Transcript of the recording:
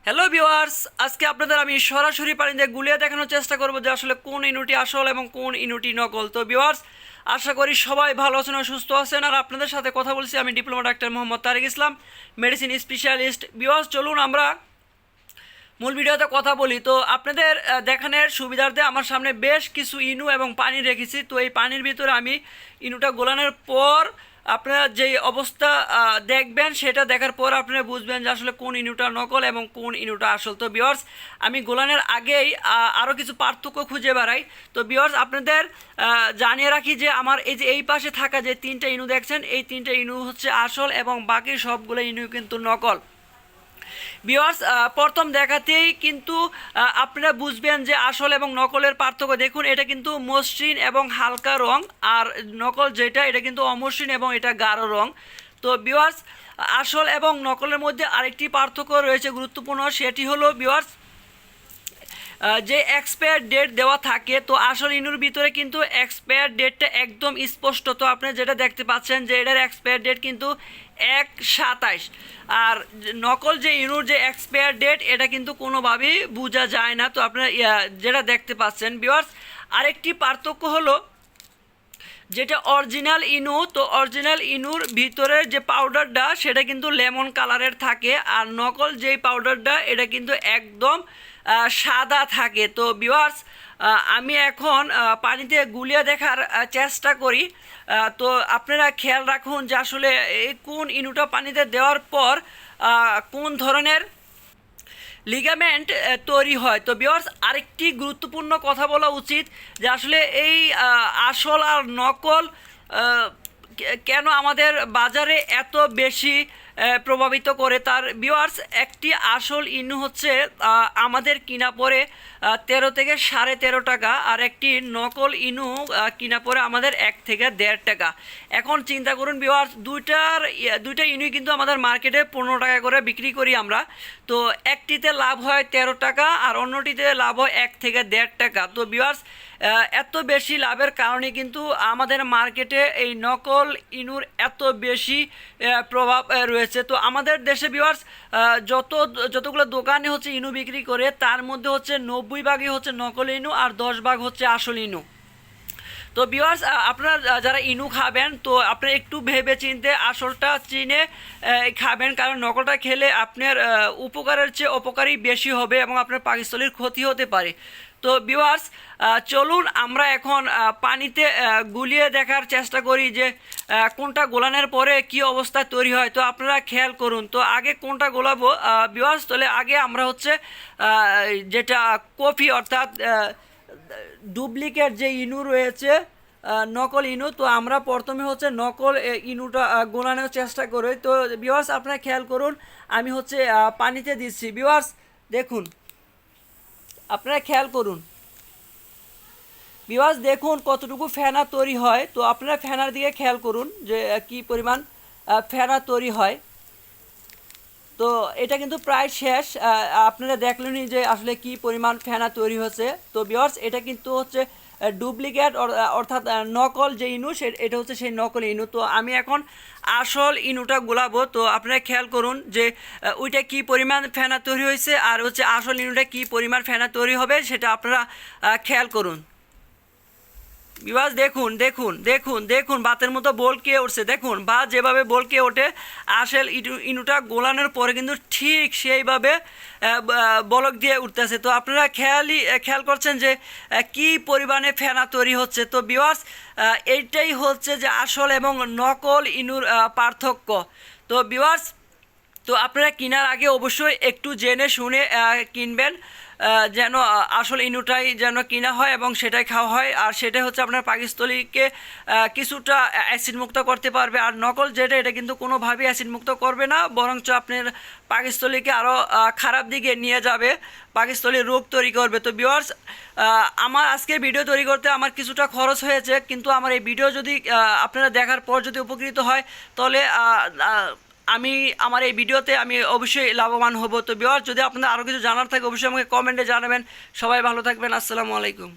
Hello viewers, আজকে আপনাদের আমি সরাসরি পানিতে গুলিয়ে দেখানোর চেষ্টা করব যে আসলে কোন ইনুটি আসল এবং কোন ইনুটি নকল। তো ভিউয়ার্স, আশা করি সবাই ভালো আছেন ও সুস্থ আছেন। আর আপনাদের সাথে কথা বলছি আমি ডিপ্লোমা ডাক্তার মোহাম্মদ তারেক ইসলাম, মেডিসিন স্পেশালিস্ট। ভিউয়ার্স, চলুন আমরা মূল ভিডিওতে কথা বলি। তো আপনাদের দেখানোর সুবিধার্থে আমার সামনে বেশ কিছু ইনু এবং পানি রেখেছি। তো এই পানির ভিতরে আমি ইনুটা গোলানোর পর আপনারা যে অবস্থা দেখবেন, সেটা দেখার পর আপনারা বুঝবেন যে আসলে কোন ইনুটা নকল এবং কোন ইনুটা আসল। তো ভিউয়ার্স, আমি গোলানোর আগেই আরও কিছু পার্থক্য খুঁজে বেড়াই। তো ভিউয়ার্স, আপনাদের জানিয়ে রাখি যে আমার এই যে এই পাশে থাকা যে তিনটা ইনু দেখছেন, এই তিনটা ইনু হচ্ছে আসল এবং বাকি সবগুলো ইনু কিন্তু নকল। ভিউয়ার্স, প্রথম দেখাতেই কিন্তু আপনারা বুঝবেন যে আসল এবং নকলের পার্থক্য। দেখুন, এটা কিন্তু মসৃণ এবং হালকা রং, আর নকল যেটা এটা কিন্তু অমসৃণ এবং এটা গাঢ় রং। তো ভিউয়ার্স, আসল এবং নকলের মধ্যে আরেকটি পার্থক্য রয়েছে গুরুত্বপূর্ণ, সেটি হলো ভিউয়ার্স যে এক্সপায়ার ডেট দেওয়া থাকে। তো আসল ইনুর ভিতরে কিন্তু এক্সপায়ার ডেটটা একদম স্পষ্ট। তো আপনি যেটা দেখতে পাচ্ছেন যে এটার এক্সপায়ার ডেট কিন্তু 1/27। আর নকল যে ইনুর যে এক্সপায়ার ডেট এটা কিন্তু কোনোভাবেই বোঝা যায় না। তো আপনারা যেটা দেখতে পাচ্ছেন ভিউয়ার্স, আরেকটি পার্থক্য হলো যেটা অরিজিনাল ইনু, তো অরিজিনাল ইনুর ভিতরের যে পাউডারটা সেটা কিন্তু লেমন কালারের থাকে, আর নকল যেই পাউডারটা এটা কিন্তু একদম সাদা থাকে। তো ভিউয়ার্স, আমি এখন পানিতে গুলিয়ে দেখার চেষ্টা করি। তো আপনারা খেয়াল রাখুন যে আসলে এই কোন ইনুটা পানিতে দেওয়ার পর কোন ধরনের লিগামেন্ট তৈরি হয়। তো ভিউয়ার্স, আরেকটি গুরুত্বপূর্ণ কথা বলা উচিত যে আসলে এই আসল আর নকল কেন আমাদের বাজারে এত বেশি প্রভাবিত করে। তার ভিউয়ার্স, একটি আসল ইনু হচ্ছে আমাদের কিনা পড়ে 13 থেকে 13.5 টাকা, আর একটি নকল ইনু কিনা পড়ে আমাদের 1 থেকে 1.5 টাকা। এখন চিন্তা করুন ভিউয়ার্স, দুইটা ইনুই কিন্তু আমাদের মার্কেটে 15 টাকা করে বিক্রি করি আমরা। তো একটিতে লাভ হয় 13 টাকা আর অন্যটিতে লাভ হয় 1 থেকে 1.5 টাকা। তো ভিউয়ার্স, এত বেশি লাভের কারণে কিন্তু আমাদের মার্কেটে এই নকল ইনুর এত বেশি প্রভাব রয়েছে। তো আমাদের দেশে ভিউয়ার্স যতগুলো দোকানে হচ্ছে ইনু বিক্রি করে, তার মধ্যে হচ্ছে 90 ভাগই হচ্ছে নকল ইনু আর 10 ভাগ হচ্ছে আসল ইনু। তো ভিউয়ার্স, আপনারা যারা ইনু খাবেন, তো আপনারা একটু ভেবে চিনতে আসলটা চিনে খাবেন, কারণ নকলটা খেলে আপনার উপকারের চেয়ে অপকারই বেশি হবে এবং আপনার পাকস্থলীর ক্ষতি হতে পারে। তো ভিউয়ার্স, চলুন আমরা এখন পানিতে গুলিয়ে দেখার চেষ্টা করি যে কোনটা গোলানোর পরে কি অবস্থা তৈরি হয়। তো আপনারা খেয়াল করুন। তো আগে কোনটা গোলাবো ভিউয়ার্স, তাহলে আগে আমরা হচ্ছে যেটা কফি অর্থাৎ ডুপ্লিকেট যে ইনু রয়েছে, নকল ইনু, তো আমরা প্রথমে হচ্ছে নকল ইনুটা গোলানোর চেষ্টা করি। তো ভিউয়ার্স, আপনারা খেয়াল করুন, আমি হচ্ছে পানিতে দিচ্ছি। ভিউয়ার্স দেখুন, আপনারা খেয়াল করুন। ভিউয়ার্স দেখুন কতটুকু ফেনা তৈরি হয়। তো আপনারা ফেনার দিকে খেয়াল করুন যে কি পরিমাণ ফেনা তৈরি হয়। তো এটা কিন্তু প্রায় শেষ। আপনারা দেখলেনই যে আসলে কি পরিমাণ ফেনা তৈরি হচ্ছে। তো ভিউয়ার্স, এটা কিন্তু হচ্ছে ডুপ্লিকেট অর্থাৎ নকল যে ইনু, এটা হচ্ছে সেই নকল ইনু। তো আমি এখন আসল ইনুটা গোলাবো। তো আপনারা খেয়াল করুন যে ওইটা কি পরিমাণ ফেনা তৈরি হয়েছে, আর হচ্ছে আসল ইনুটা কি পরিমাণ ফেনা তৈরি হবে সেটা আপনারা খেয়াল করুন। ভিউয়ার্স দেখুন দেখুন দেখুন দেখুন বাতের মতো বলকে উঠছে। দেখুন বা যেভাবে বলকে ওঠে, আসল ইনুটা গোলানোর পরে কিন্তু ঠিক সেইভাবে বলক দিয়ে উঠতেছে। তো আপনারা খেয়াল করছেন যে কি পরিমাণে ফেনা তৈরি হচ্ছে। তো ভিউয়ার্স, এইটাই হচ্ছে যে আসল এবং নকল ইনুর পার্থক্য। তো ভিউয়ার্স, তো আপনারা কেনার আগে অবশ্যই একটু জেনে শুনে কিনবেন, যেন আসল ইনুটাই যেন কিনা হয় এবং সেটাই খাওয়া হয়। আর সেটাই হচ্ছে আপনার পাকস্থলীকে কিছুটা অ্যাসিড মুক্ত করতে পারবে। আর নকল যেটা, এটা কিন্তু কোনোভাবেই অ্যাসিড মুক্ত করবে না, বরঞ্চ আপনার পাকস্থলীকে আরও খারাপ দিকে নিয়ে যাবে, পাকস্থলীর রোগ তৈরি করবে। তো ভিউয়ার্স, আমার আজকে ভিডিও তৈরি করতে আমার কিছুটা খরচ হয়েছে, কিন্তু আমার এই ভিডিও যদি আপনারা দেখার পর যদি উপকৃত হয়, তাহলে আমার এই ভিডিওতে আমি অবশ্যই লাভবান হব। তো ভিউয়ার্স, যদি আপনাদের আরও কিছু জানার থাকে অবশ্যই আমাকে কমেন্টে জানাবেন। সবাই ভালো থাকবেন। আসসালামু আলাইকুম।